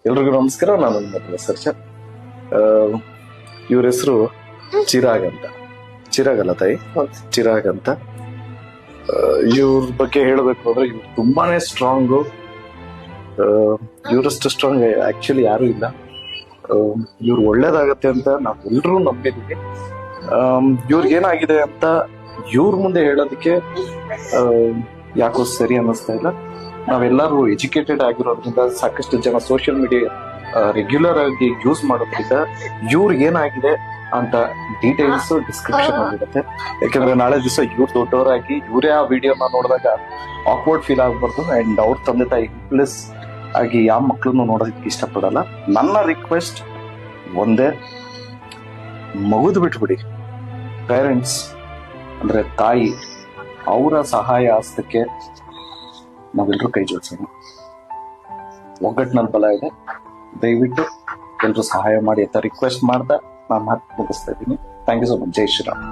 ಎಲ್ರಿಗೂ ನಮಸ್ಕಾರ. ನಾನು ನಿಮ್ಮ ಸರ್ಜ. ಇವ್ರ ಹೆಸರು ಚಿರಾಗ್ ಅಂತ. ಚಿರಾಗ್ ಅಲ್ಲ ತಾಯಿ, ಚಿರಾಗ್ ಅಂತ. ಇವ್ರ ಬಗ್ಗೆ ಹೇಳಬೇಕು ಅಂದ್ರೆ ಇವ್ರು ತುಂಬಾನೇ ಸ್ಟ್ರಾಂಗು. ಇವ್ರಷ್ಟು ಸ್ಟ್ರಾಂಗ್ ಆಕ್ಚುಲಿ ಯಾರು ಇಲ್ಲ. ಇವ್ರು ಒಳ್ಳೇದಾಗತ್ತೆ ಅಂತ ನಾವೆಲ್ಲರೂ ನಂಬಿದೀವಿ. ಇವ್ರಿಗೇನಾಗಿದೆ ಅಂತ ಇವ್ರ ಮುಂದೆ ಹೇಳೋದಕ್ಕೆ ಯಾಕೋ ಸರಿ ಅನ್ನಿಸ್ತಾ ಇಲ್ಲ. ನಾವೆಲ್ಲರೂ ಎಜುಕೇಟೆಡ್ ಆಗಿರೋದ್ರಿಂದ, ಸಾಕಷ್ಟು ಜನ ಸೋಷಿಯಲ್ ಮೀಡಿಯಾ ರೆಗ್ಯುಲರ್ ಆಗಿ ಯೂಸ್ ಮಾಡೋದ್ರಿಂದ ಇವ್ರಿಗೆ ಏನಾಗಿದೆ ಅಂತ ಡೀಟೇಲ್ಸ್ ಡಿಸ್ಕ್ರಿಪ್ಷನ್ ಆಗಿರುತ್ತೆ. ಯಾಕಂದ್ರೆ ನಾಳೆ ದಿವಸ ಇವ್ರು ದೊಡ್ಡವರಾಗಿ ಇವರೇ ಆ ವಿಡಿಯೋನ ನೋಡಿದಾಗ ಆಕ್ವರ್ಡ್ ಫೀಲ್ ಆಗ್ಬಾರ್ದು. ಅಂಡ್ ಅವ್ರ ತಂದೆ ತಾಯಿ ಪ್ಲಸ್ ಆಗಿ ಯಾವ ಮಕ್ಳನ್ನು ನೋಡೋದಕ್ಕೆ ಇಷ್ಟಪಡಲ್ಲ. ನನ್ನ ರಿಕ್ವೆಸ್ಟ್ ಒಂದೇ, ಮಗುದ್ ಬಿಟ್ಬಿಡಿ. ಪೇರೆಂಟ್ಸ್ ಅಂದ್ರೆ ತಾಯಿ, ಅವರ ಸಹಾಯ ಹಸ್ತಕ್ಕೆ ನಾವೆಲ್ಲರೂ ಕೈ ಜೋಡಿಸೋಣ. ಒಗ್ಗಟ್ಟಿನಲ್ಲಿ ಬಲ ಇದೆ. ದಯವಿಟ್ಟು ಎಲ್ಲರೂ ಸಹಾಯ ಮಾಡಿ ಅಂತ ರಿಕ್ವೆಸ್ಟ್ ಮಾಡ್ತಾ ನಾನು ಮಾತು ಮುಗಿಸ್ತಾ ಇದ್ದೀನಿ. Thank you so much. ಜೈ ಶ್ರೀರಾಮ್.